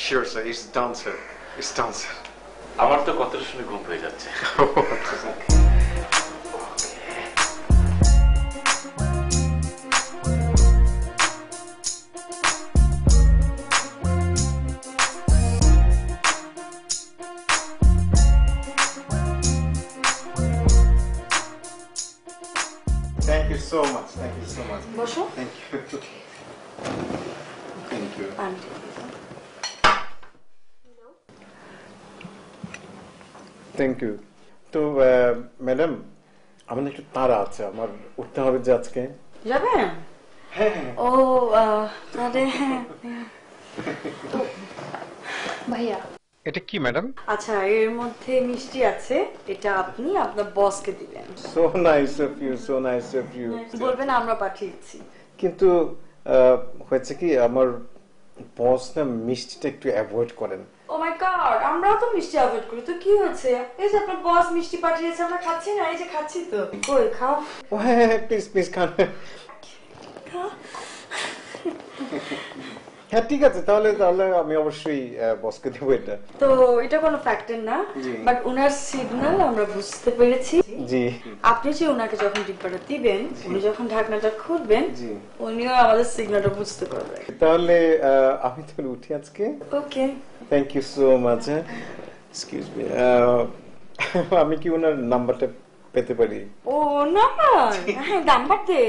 Sure, sir. It's done, sir. It's done, sir. আমার তো কথাটা শুনে ঘুম পেয়ে যাচ্ছে। Thank you so much. Thank you so much. বসো। Thank you. Thank you. Thank you. তো ম্যাডাম আমার একটু তাড়া আছে, আমার উঠতে হবে যে আজকে। যাবেন? হ্যাঁ হ্যাঁ। ও তাহলে ভাইয়া এটা কি ম্যাডাম? আচ্ছা, এর মধ্যে মিষ্টি আছে, এটা আপনি আপনার বসকে দিবেন। So nice of you, so nice of you. বলবেন আমরা পাঠিয়েছি। কিন্তু হয়েছে কি, আমার বস না মিষ্টিটা একটু অ্যাভয়েড করেন। ও মাই গড, আমরাও তো মিষ্টি অ্যাভয়েড করি, তো কি হয়েছে? এই যে আপনার বস মিষ্টি পাঠিয়েছে, আমরা খাচ্ছি না, এই যে খাচ্ছি তো। কই খাও। ও হ্যাঁ, প্লিজ প্লিজ খান। হ্যাঁ ঠিক আছে, তাহলে তাহলে আমি অবশ্যই বসকে দেবো এটা। তো এটা কোনো ফ্যাক্টর না, বাট উনার সিগন্যাল আমরা বুঝতে পেরেছি। জি। আপনি যে উনাকে যখন ডিব্বাটা দিবেন, উনি যখন ঢাকনাটা খুলবেন, উনিও আমাদের সিগন্যালটা বুঝতে পারবেন। তাহলে আমি তাহলে উঠি আজকে। Okay, thank you so much. Excuse me, আমি কি ওনার নাম্বারটা পেতে পারি? ও নাম্বার, হ্যাঁ নাম্বার দে।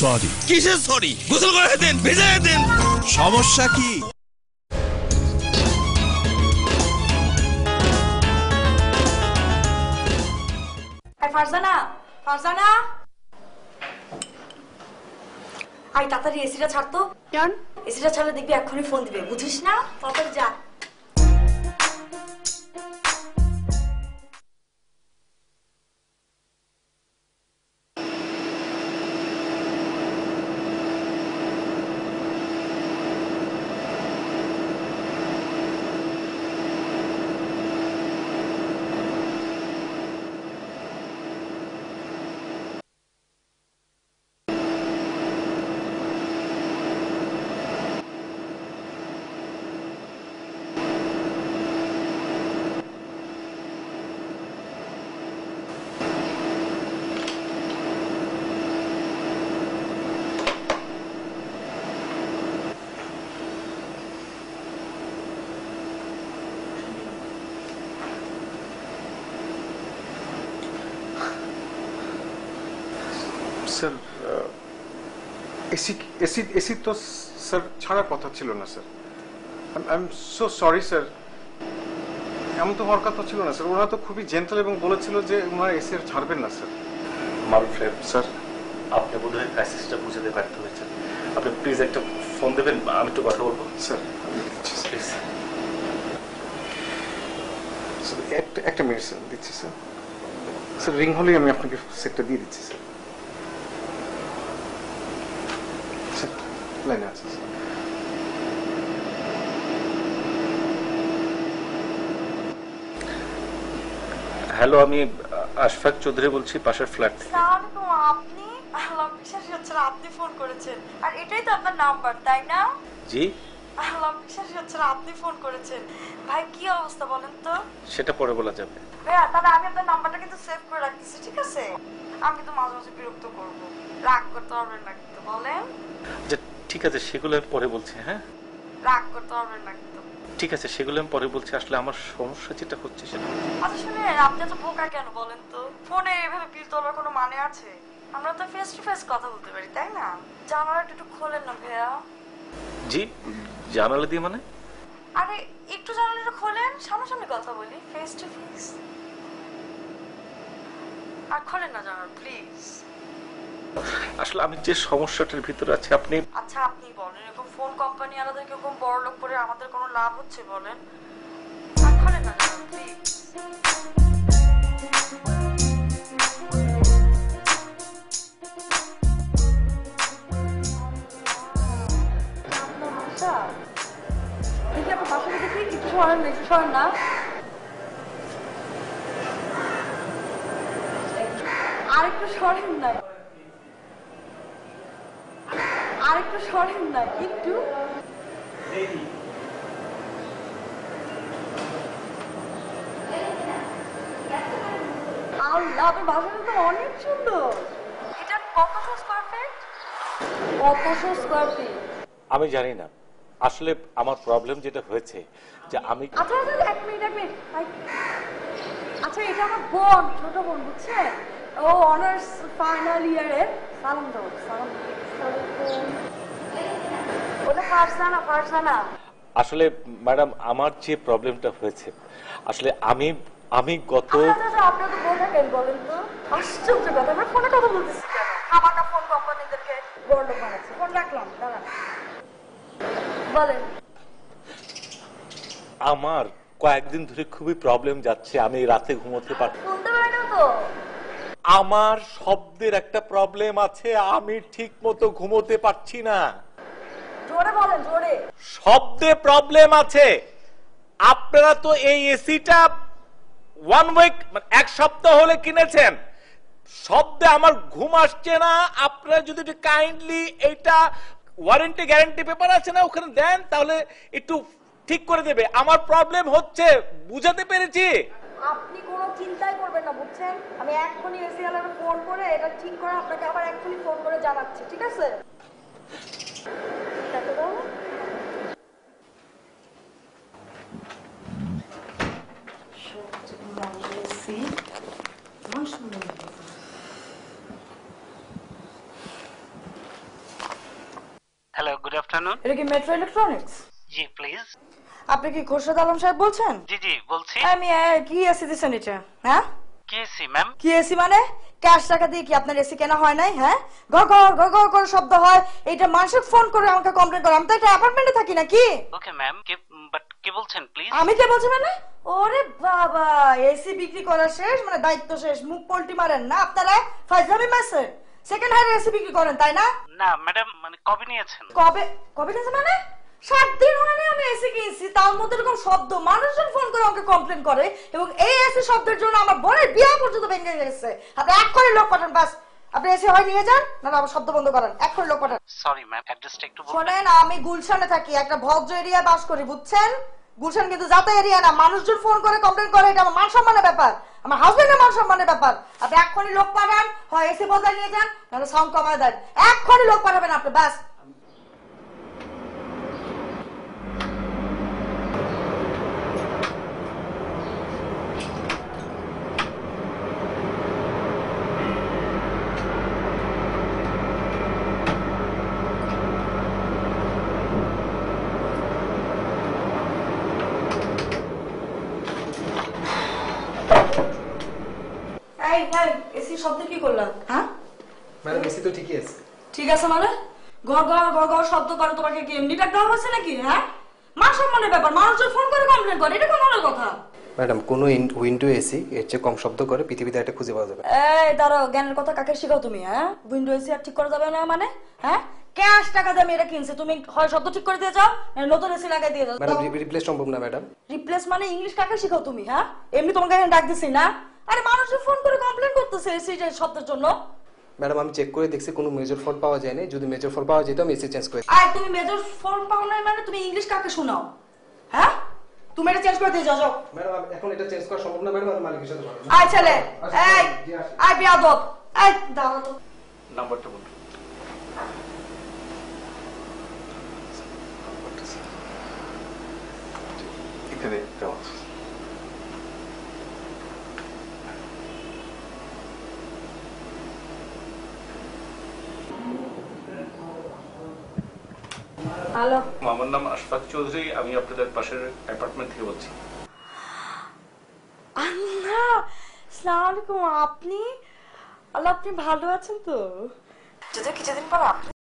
সরি। কিসের সরি? গোসল করে দেন, ভেজে দেন। সমস্যা কি? ফারজানা, ফারজানা, আই তাড়াতাড়ি এসিটা ছাড়তো। কেন? এসিটা ছাড়লে দেখবি এক্ষুনি ফোন দিবে, বুঝিস না? তাড়াতাড়ি যা। স্যার এসি তো স্যার ছাড়ার কথা ছিল না sir. I am so sorry sir, এমন তো হওয়ার কথা ছিল না স্যার। ওরা তো খুবই জেন্টাল এবং বলেছিল যে ওনারা এসি আর ছাড়বেন না স্যার। মারুফ সাহেব, স্যার আপনি বোধহয় ক্রাইসিসটা বুঝতে ব্যর্থ হয়েছেন। আপনি প্লিজ একটা ফোন দেবেন, আমি একটু কথা বলবো। স্যার আমি দিচ্ছি প্লিজ। স্যার একটা মিনিট স্যার, দিচ্ছি স্যার। স্যার রিং হলেই আমি আপনাকে সেটটা দিয়ে দিচ্ছি স্যার। স্যার লাইনে আছে স্যার। হ্যালো, আমি আশফাক চৌধুরী বলছি, পাশের ফ্ল্যাট থেকে। আপনি? আল্লাহ, বিশ্বাসই হচ্ছে না আপনি ফোন করেছেন, আর এটাই তো আপনার নাম্বার, তাই না? জি। আল্লাহ, বিশ্বাসই হচ্ছে না আপনি ফোন করেছেন। ভাই কি অবস্থা বলেন তো? সেটা পরে বলা যাবে। ভাইয়া তাহলে আমি আপনার নাম্বারটা কিন্তু সেভ করে রাখতেছি, ঠিক আছে? আমি কিন্তু মাঝে মাঝে বিরক্ত করবো, রাগ করতে পারবেন না কিন্তু, বলেন। ঠিক আছে, সেগুলো আমি পরে বলছি। হ্যাঁ, রাগ করতে পারবেন না কিন্তু। ঠিক আছে, সেগুলো আমি পরে বলছি। আসলে আমার সমস্যা যেটা হচ্ছে সেটা। আচ্ছা শুনেন, আপনি এত বোকা কেন বলেন তো? ফোনে এভাবে বিল তোলার কোনো মানে আছে? আমরা তো ফেস টু ফেস কথা বলতে পারি, তাই না? জানালাটা একটু খোলেন না ভাইয়া। জি, জানালা দিয়ে মানে? আরে একটু জানালাটা খোলেন, সামনাসামনি কথা বলি, ফেস টু ফেস। আর খোলেন না জানালা প্লিজ। আসলে আমি যে সমস্যাটার ভিতরে আছি আপনি আচ্ছা আপনি বলেন, এরকম ফোন কোম্পানি আলাদাকে এরকম বড় লোক করে আমাদের কোনো লাভ হচ্ছে বলেন? রাগ করেন না প্লিজ। আপনার বাসা দেখি, আপনার বাসাটা দেখি, একটু সরেন না, একটু সরেন না। আরেকটু সরেন না, আরেকটু সরেন না, একটু। আল্লাহ, আপনার বাসাটা তো অনেক সুন্দর। এটা কতশো স্কয়ার ফিট? কতশো স্কয়ার ফিট? আমি জানি না আসলে আমার প্রবলেম যেটা হয়েছে যে আমি আচ্ছা আচ্ছা, এক মিনিট এক মিনিট। আচ্ছা, এটা আমার বোন, ছোট বোন, বুঝছেন? ও অনার্স ফাইনাল ইয়ারের। সালাম দাও, সালাম দাও। ওটা ফারজানা, ফারজানা। আসলে ম্যাডাম আমার যে প্রবলেমটা হয়েছে আসলে আমি গত আপনার তো বোন কেন বলেন তো? আশ্চর্য কথা, আমরা ফোনে কথা বলতেছি কেন? আমাকে ফোন কোম্পানিদেরকে বড় বানাচ্ছে। ফোন রাখলাম, দাঁড়ান বলেন। আমার কয়েকদিন ধরে খুবই প্রবলেম যাচ্ছে, আমি রাতে ঘুমোতে পারছি শুনতে পাই না তো। আমার শব্দের একটা প্রবলেম আছে, আমি ঠিক মতো ঘুমোতে পারছি না। জোরে বলেন, জোরে। শব্দে প্রবলেম আছে। আপনারা তো এই এসিটা 1 উইক এক সপ্তাহ হলে কিনেছেন, শব্দে আমার ঘুম আসছে না। আপনারা যদি একটু কাইন্ডলি এইটা ওয়ারেন্টি গ্যারান্টি পেপার আছে না ওখানে দেন, তাহলে একটু ঠিক করে দেবে। আমার প্রবলেম হচ্ছে, বুঝাতে পেরেছি? আপনি কোনো চিন্তাই করবেন না, বুঝছেন? আমি এক্ষুনি এসি ওয়ালাকে ফোন করে এটা ঠিক করে আপনাকে আবার এক্ষুনি ফোন করে জানাচ্ছি, ঠিক আছে? দেখো দাও। Hello, good afternoon. এটা কি মেট্রো ইলেকট্রনিক্স? G please. আপনি কি খোরশেদ আলম সাহেব বলছেন? জি জি বলছি। আমি কি এসি দিচ্ছেন এটা? হ্যাঁ, কি এসি ম্যাম? কি এসি মানে? ক্যাশ টাকা দিয়ে কি আপনার এসি কেনা হয় নাই? হ্যাঁ, ঘর ঘর ঘর ঘর করে শব্দ হয়, এইটা মানুষের ফোন করে আমাকে কমপ্লেন করে। আমি তো একটা অ্যাপার্টমেন্টে থাকি নাকি? ওকে ম্যাম, বাট কে বলছেন প্লিজ? আমি কে বলছি মানে? ওরে বাবা, এসি বিক্রি করা শেষ মানে দায়িত্ব শেষ, মুখ পল্টি মারেন না আপনারা? ফাইজলামি মাসের সেকেন্ড হ্যান্ড এসি বিক্রি করেন, তাই না? না ম্যাডাম, মানে কবে নিয়েছেন? কবে কবে কিনছে মানে? 7 দিন হয়নি আমি এসি কিনছি, তার মধ্যে এরকম শব্দ, মানুষজন ফোন করে আমাকে কমপ্লেন করে, এবং এই এসি শব্দের জন্য আমার বোনের বিয়ে পর্যন্ত ভেঙে গেছে। আপনি এক করে লোক পাঠান, বাস। আপনি এসি হয় নিয়ে যান, না আবার শব্দ বন্ধ করেন, এক করে লোক পাঠান। সরি ম্যাম, অ্যাড্রেসটা একটু বলবেন? শোনেন, আমি গুলশানে থাকি, একটা ভদ্র এরিয়ায় বাস করি, বুঝছেন? গুলশান কিন্তু যাতে এরিয়া না, মানুষজন ফোন করে কমপ্লেন করে, এটা আমার মান সম্মানের ব্যাপার, আমার হাজবেন্ডের মান সম্মানের ব্যাপার। আপনি এক্ষুনি লোক পাঠান, হয় এসি বদলে নিয়ে যান, নাহলে সাউন্ড কমায় দেন। এক্ষুনি লোক পাঠাবেন আপনি, বাস। এই এই এসি শব্দ কি করলাম? হ্যাঁ ম্যাডাম, এসি তো ঠিকই আছে। ঠিক আছে মানে? ঘর ঘর ঘর ঘর শব্দ করে তোমাকে কি এমনি ডাক দেওয়া হয়েছে নাকি? হ্যাঁ, মান সম্মানের ব্যাপার, মানুষজন ফোন করে কমপ্লেন করে, এটা কোন ধরনের কথা? ম্যাডাম, কোনো উইন্ডো এসি এর চেয়ে কম শব্দ করে পৃথিবীতে একটা খুঁজে পাওয়া যাবে। এই দাঁড়াও, জ্ঞানের কথা কাকে শিখাও তুমি? হ্যাঁ, উইন্ডো এসি আর ঠিক করা যাবে না মানে? হ্যাঁ, ক্যাশ টাকা দিয়ে আমি এটা কিনছি, তুমি হয় শব্দ ঠিক করে দিয়ে যাও, নতুন এসি লাগাই দিয়ে যাও। ম্যাডাম, রিপ্লেস সম্ভব না ম্যাডাম। রিপ্লেস মানে ইংলিশ কাকে শিখাও তুমি? হ্যাঁ, এমনি তোমাকে এখানে ডাক দিছি না? আরে মানুষজন ফোন করে কমপ্লেন করতেছে এসি শব্দের জন্য। ম্যাডাম, আমি চেক করে দেখছি কোনো মেজর ফল্ট পাওয়া যায় না। যদি মেজর ফল্ট পাওয়া যেত আমি এসি চেঞ্জ করে। আর তুমি মেজর ফল্ট পাও না মানে তুমি ইংলিশ কাকে শোনাও? হ্যাঁ, তুমি এটা চেঞ্জ করে দিয়ে যাও। ম্যাডাম, এখন এটা চেঞ্জ করা সম্ভব না ম্যাডাম, আমি মালিকের সাথে কথা বলবো। আয় ছেলে, এই আয় বিয়াদব, এই দাঁড়া তো। নাম্বারটা বলুন। এখানে দেওয়া আছে। হ্যালো, আমার নাম আশফাক চৌধুরী, আমি আপনাদের পাশের অ্যাপার্টমেন্ট থেকে বলছি। আল্লাহ, আসসালামু আলাইকুম। আপনি? আল্লাহ, আপনি ভালো আছেন তো? যদিও কিছুদিন পর আপনি